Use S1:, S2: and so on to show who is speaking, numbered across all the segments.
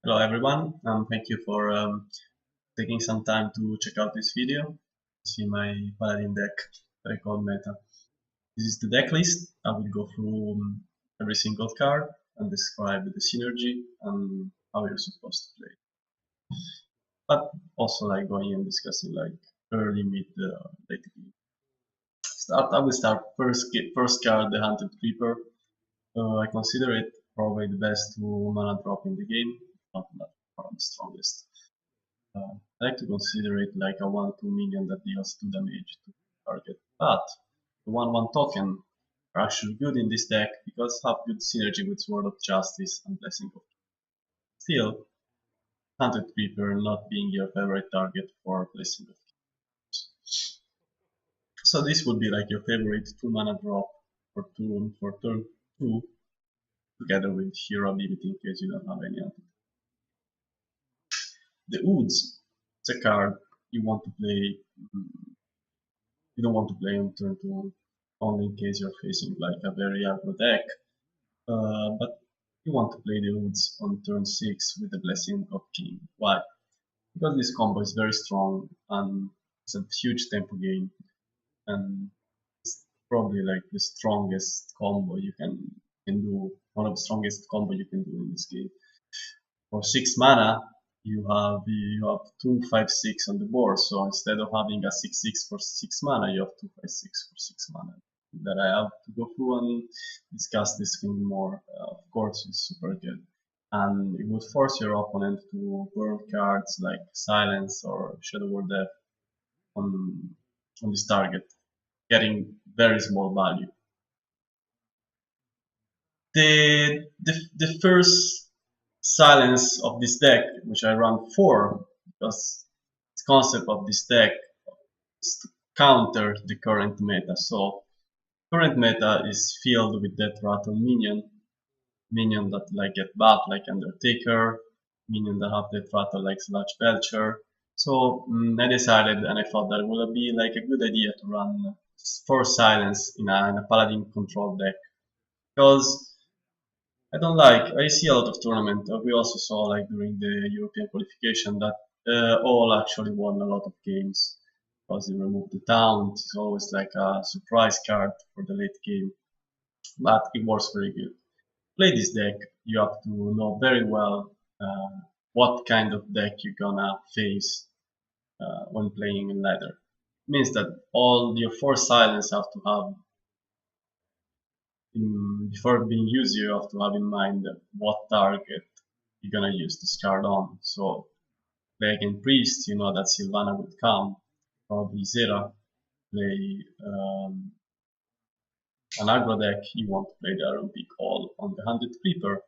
S1: Hello everyone, thank you for taking some time to check out this video. See my Paladin deck record meta. This is the deck list. I will go through every single card and describe the synergy and how you're supposed to play. But also like going and discussing like early, mid, late game. I will start first card, the Hunted Creeper. I consider it probably the best 2 mana drop in the game, not probably the strongest. I like to consider it like a 1-2 minion that deals 2 damage to the target, but the 1-1 token are actually good in this deck because have good synergy with Sword of Justice and Blessing of Kings. Still, Hunted Creeper not being your favorite target for Blessing of Kings. So this would be like your favorite 2 mana drop for turn 2, together with hero ability in case you don't have any other. The Woods, it's a card you want to play. You don't want to play on turn 2 only in case you're facing like a very aggro deck, but you want to play the Woods on turn 6 with the Blessing of King. Why? Because this combo is very strong and it's a huge tempo game, and it's probably like the strongest combo you can do. One of the strongest combo you can do in this game. For 6 mana, you have 2/5/6 on the board, so instead of having a 6/6 for 6 mana, you have 2/5/6 for 6 mana. That I have to go through and discuss this thing more. Of course, it's super good, and it would force your opponent to burn cards like Silence or Shadow Word Death on this target, getting very small value. The first Silence of this deck, which I run 4, because the concept of this deck is to counter the current meta. So current meta is filled with deathrattle minion that like get buffed like Undertaker, minion that have deathrattle like Sludge Belcher. So I decided and I thought that it would be like a good idea to run 4 Silence in a Paladin control deck, because I see a lot of tournament. We also saw like during the European qualification that all actually won a lot of games because they removed the taunt. It's always like a surprise card for the late game, but it works very good. Play this deck, you have to know very well what kind of deck you're gonna face when playing in ladder. It means that all your 4 Silence have to have before being used, you have to have in mind what target you're gonna use this card on. So, play against Priest, you know that Sylvana would come, probably Zera. Play an aggro deck, you want to play the Ironbeak Owl on the Hunted Creeper,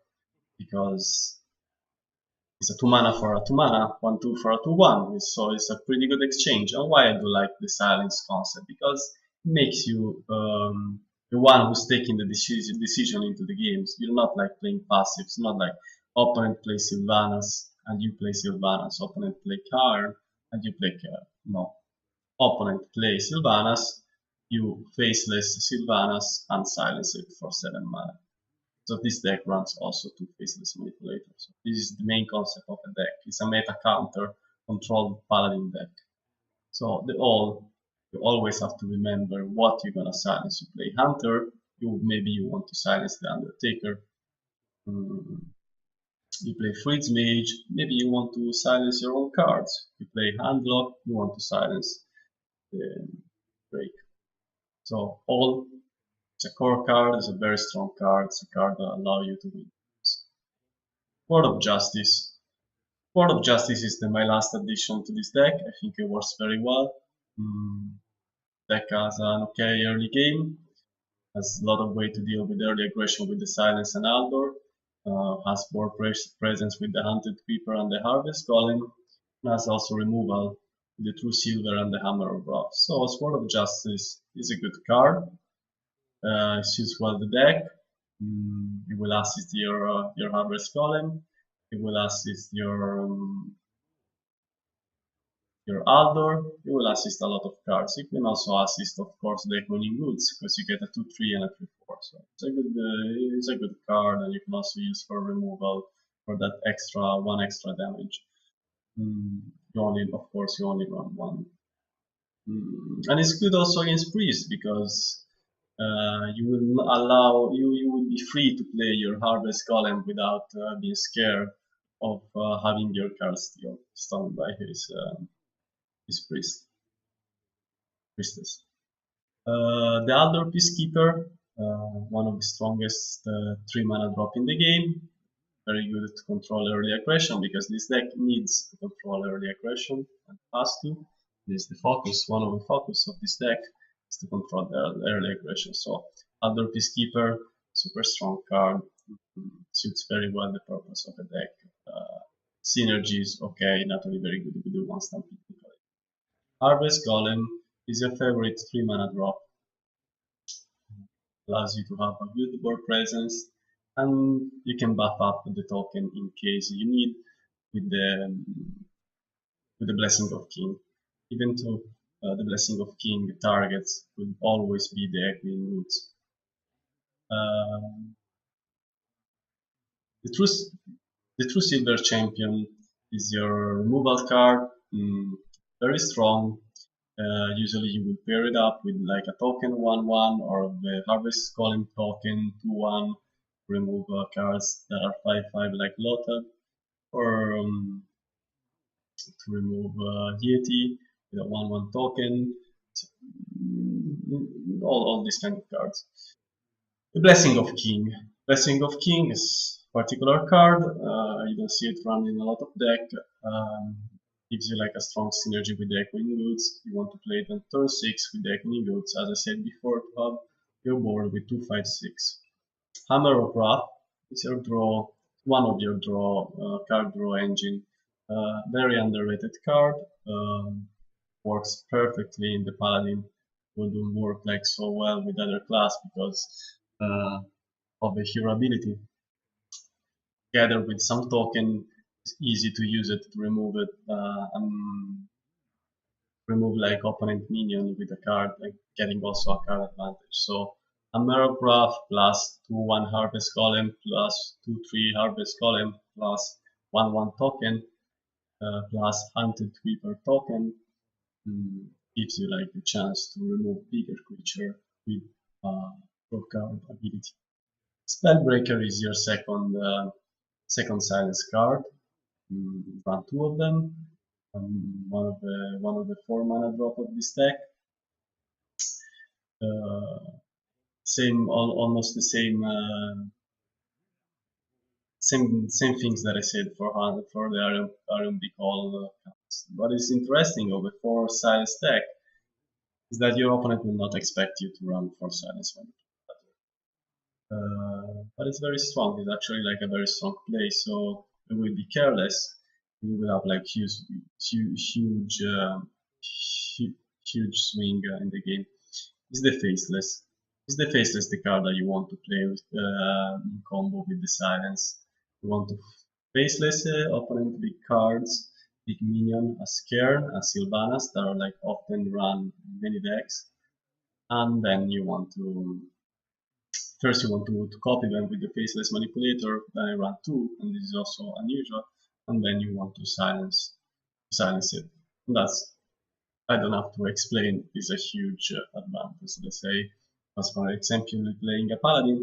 S1: because it's a 2 mana for a 2 mana, 1/2 for a 2/1, so it's a pretty good exchange. And why I do like the Silence concept? Because it makes you the one who's taking the decision into the games. You're not like playing passive. It's not like opponent plays Sylvanas and you play Sylvanas. Opponent play Karn and you play Karn. No. Opponent plays Sylvanas, you faceless Sylvanas and silence it for 7 mana. So this deck runs also 2 faceless manipulators. So this is the main concept of the deck. It's a meta counter controlled Paladin deck. So you always have to remember what you're gonna silence. You play Hunter, maybe you want to silence the Undertaker. You play Fritz Mage, maybe you want to silence your own cards. You play Handlock, you want to silence the Break. So it's a core card, it's a very strong card, it's a card that allows you to win. Sword of Justice. Sword of Justice is my last addition to this deck. I think it works very well. Deck has an okay early game, has a lot of way to deal with early aggression with the Silence and Aldor, has board presence with the Hunted Creeper and the Harvest Golem, and has also removal with the True Silver and the Hammer of Wrath. So Sword of Justice is a good card. It suits well the deck. It will assist your Harvest Golem. It will assist your Aldor. You will assist a lot of cards. You can also assist, of course, the Echoing Woods, because you get a 2/3 and a 3/4. So it's a good card, and you can also use for removal for that one extra damage. Of course, you only run one. And it's good also against priest because you will be free to play your harvest golem without being scared of having your cards stolen by his priestess. The Elder Peacekeeper, one of the strongest 3 mana drop in the game. Very good to control early aggression because this deck needs to control early aggression and has to. This is the focus. One of the focus of this deck is to control the early aggression. So Elder Peacekeeper, super strong card, suits very well the purpose of the deck. Synergies, okay, not only very good with the one stamp. Harvest Golem is your favorite 3 mana drop. Allows you to have a good board presence, and you can buff up the token in case you need with the Blessing of King. Even though the Blessing of King targets will always be the Echoing Woods. The True Silver Champion is your removal card, very strong. Usually you will pair it up with like a token 1/1 or the Harvest Golem token 2/1, remove cards that are 5/5 like Lothar, or to remove Yeti with a 1/1 token, all these kind of cards. The Blessing of King. Blessing of King is a particular card, you don't see it run in a lot of deck. Gives you like a strong synergy with the Echoing Woods. You want to play it on turn 6 with the Echoing Woods, as I said before, to have your board with 2/5/6. Hammer of Wrath is your draw, one of your card draw engine. Very underrated card. Works perfectly in the Paladin. Wouldn't work like so well with other class because of the hero ability. Together with some token, it's easy to use it to remove it and remove like opponent minion with a card, like getting also a card advantage. So Hammer of Wrath plus 2/1 Harvest Golem plus 2/3 Harvest Golem plus 1/1 token plus Hunted Creeper token gives you like the chance to remove bigger creature with draw card ability. Spellbreaker is your second silence card. Run 2 of them. One of the 4 mana drop of this deck. Almost the same things that I said for the Ironbeak Owl. What is interesting of the 4 silence deck is that your opponent will not expect you to run 4 silence when but it's very strong. It's actually like a very strong play, so it will be careless. You will have like huge swing in the game. Is the Faceless? Is the Faceless the card that you want to play with, in combo with the Silence? You want to Faceless opponent big cards, big minion, a Scare, a Sylvanas that are like often run in many decks, and then you want to first you want to copy them with the Faceless Manipulator, then I run 2, and this is also unusual, and then you want to silence it. And that's, I don't have to explain, is a huge advantage. Let's say, as for example, playing a Paladin,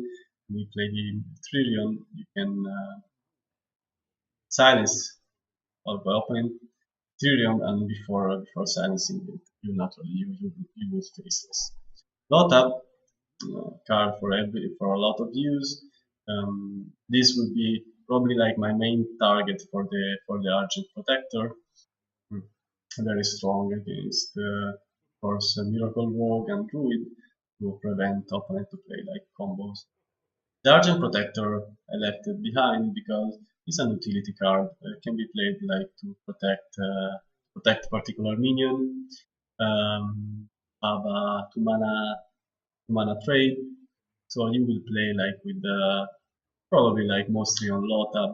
S1: when you play the Trillion, you can silence all the opponent Trillion, and before silencing it, you will Faceless. Lothar, card for a lot of use. This would be probably like my main target for the Argent Protector. Very strong against, of course, Miracle Rogue and Druid to prevent opponent to play like combos. The Argent Protector I left it behind because it's an utility card. It can be played like to protect particular minion, have a 2 mana trade, so you will play like with probably like mostly on Lothar,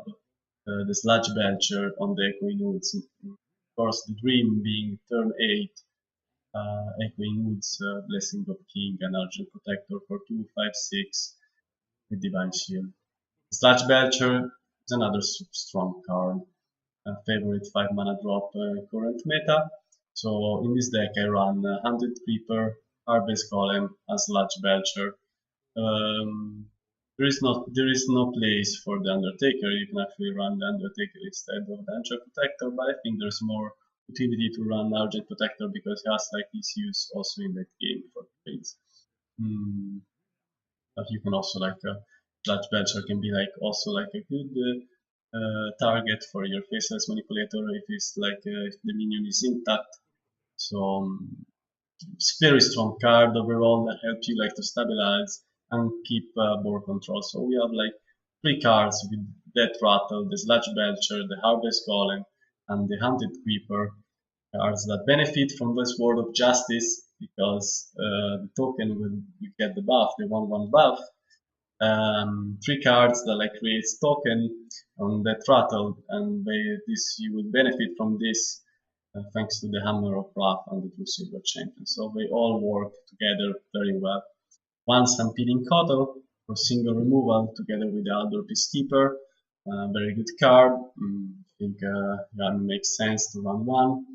S1: the Sludge Belcher on the Echoing Woods. Of course, the Dream being turn 8, Echoing Woods, Blessing of King, and Argent Protector for 2/5/6 with Divine Shield. Sludge Belcher is another strong card. Favorite 5 mana drop current meta. So in this deck I run Hunted Creeper, Harvest Golem, and Sludge Belcher. There is no place for the Undertaker. You can actually run the Undertaker instead of the Ancient Protector, but I think there's more utility to run Argent Protector because he has like this use also in that game for trades. But you can also like Sludge Belcher can be like also like a good target for your Faceless Manipulator if it's like if the minion is intact. So it's a very strong card overall that helps you like to stabilize and keep board control. So we have like 3 cards with Deathrattle, the Sludge Belcher, the Harvest Golem, and the Hunted Creeper. Cards that benefit from this Word of Justice because the token will get the buff, the 1/1 buff. 3 cards that like creates token on Deathrattle, and this you will benefit from this thanks to the Hammer of Wrath and the 2 Silver Champions. So they all work together very well. 1 Stampeding Coddle for single removal together with the Aldor Peacekeeper. Very good card. I think that makes sense to run 1.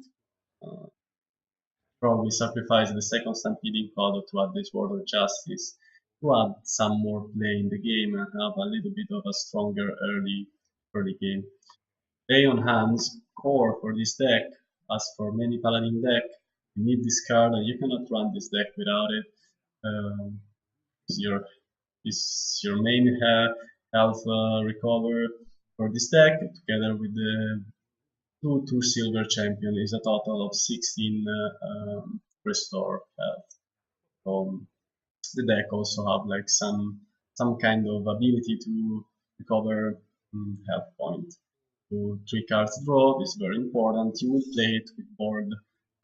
S1: Probably sacrifice the second Stampeding Coddle to add this Word of Justice to add some more play in the game and have a little bit of a stronger early game. Play on hands, core for this deck. As for many Paladin deck, you need this card and you cannot run this deck without it. Is your main health recover for this deck together with the 2 silver champion is a total of 16 restore health. So the deck also have like some kind of ability to recover health point. So 3 cards draw is very important. You will play it with board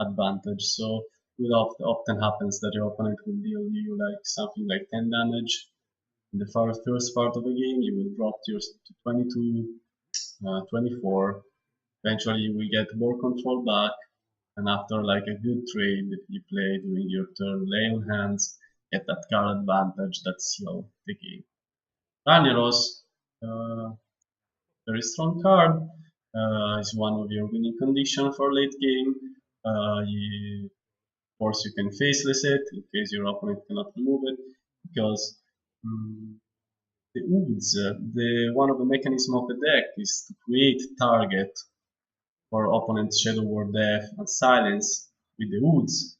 S1: advantage. So it often happens that your opponent will deal you like something like 10 damage. In the first part of the game, you will drop yours to 22, 24. Eventually, you will get board control back, and after like a good trade you play during your turn, lay on hands, get that card advantage that seal the game. Raniros, very strong card. Is one of your winning conditions for late game. Of course, you can faceless it in case your opponent cannot remove it, because the Woods, one of the mechanisms of the deck is to create target for opponent's Shadow Word Death and Silence with the Woods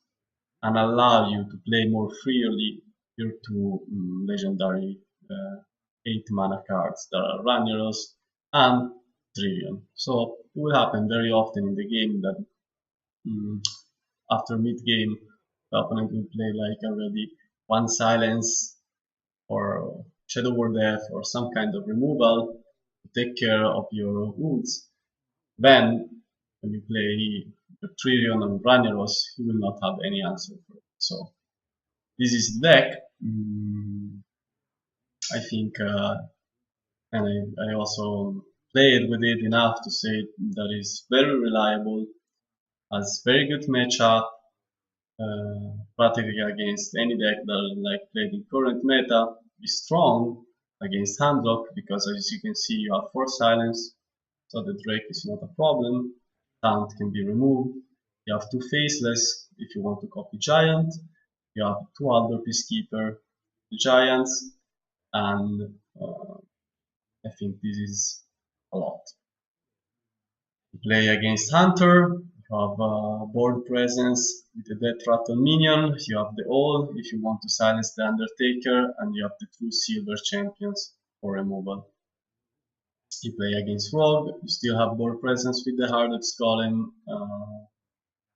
S1: and allow you to play more freely your 2 legendary 8 mana cards that are Raniros and Trillion. So it will happen very often in the game that after mid-game the opponent will play like already 1 Silence or Shadow Word Death or some kind of removal to take care of your Woods. Then when you play the Trillion and Raniros, you will not have any answer for it. So this is the deck. I think, and I also played with it enough to say that it's very reliable, has very good matchup, practically against any deck that like played in current meta. Is strong against Handlock because as you can see you have 4 Silence, so the Drake is not a problem. Taunt can be removed. You have 2 Faceless if you want to copy Giant. You have 2 Aldor Peacekeeper, the Giants, and I think this is a lot. You play against Hunter, you have board presence with the Deathrattle minion, you have the All if you want to silence the Undertaker, and you have the 2 silver champions for removal. You play against Rogue, you still have board presence with the Harvest Golem,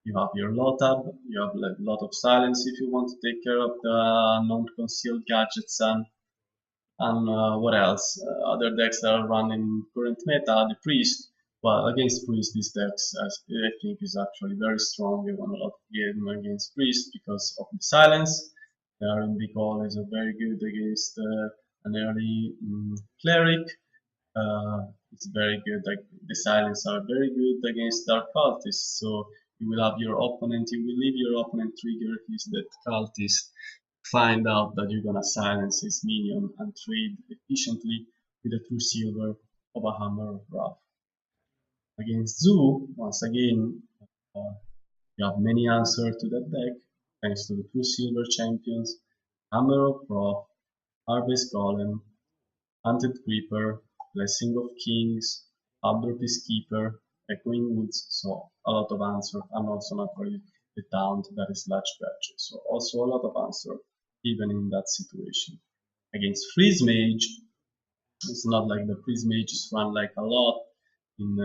S1: you have your Lotab, you have a lot of silence if you want to take care of the non-concealed gadgets and what else? Other decks that are running current meta, the Priest. Well, against Priest, these decks I think is actually very strong. They won a lot of game against Priest because of the silence. The Ironbeak Owl is very good against an early Cleric. It's very good. Like the silence are very good against Dark Cultists. So you will have your opponent. You will leave your opponent trigger his that Cultist. Find out that you're gonna silence his minion and trade efficiently with a 2 silver of a Hammer of Wrath. Against Zoo, once again, you have many answers to that deck, thanks to the two silver champions, Hammer of Wrath, Ironbeak Golem, Hunted Creeper, Blessing of Kings, Outdoor Peacekeeper, Echoing Woods, so a lot of answers, and also not really the Taunt that is large badge, so also a lot of answers, even in that situation. Against Freeze Mage, it's not like the Freeze Mage is run like a lot in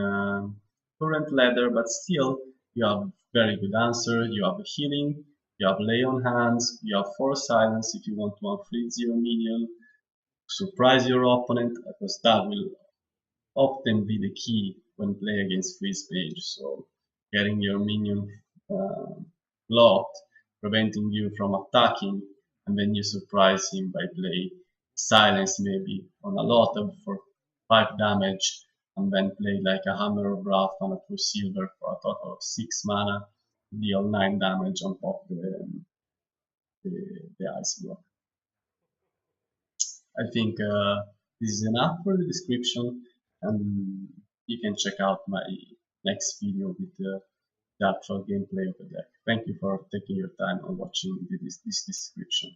S1: current ladder, but still you have very good answer, you have healing, you have lay on hands, you have force silence if you want to unfreeze your minion, surprise your opponent, because that will often be the key when play against freeze mage. So getting your minion blocked, preventing you from attacking, and then you surprise him by play silence maybe on a lot of for 5 damage, and then play like a Hammer of Wrath on a 2 silver for a total of 6 mana, deal 9 damage on top the ice block. I think this is enough for the description, and you can check out my next video with the actual gameplay of the deck. Thank you for taking your time and watching this description.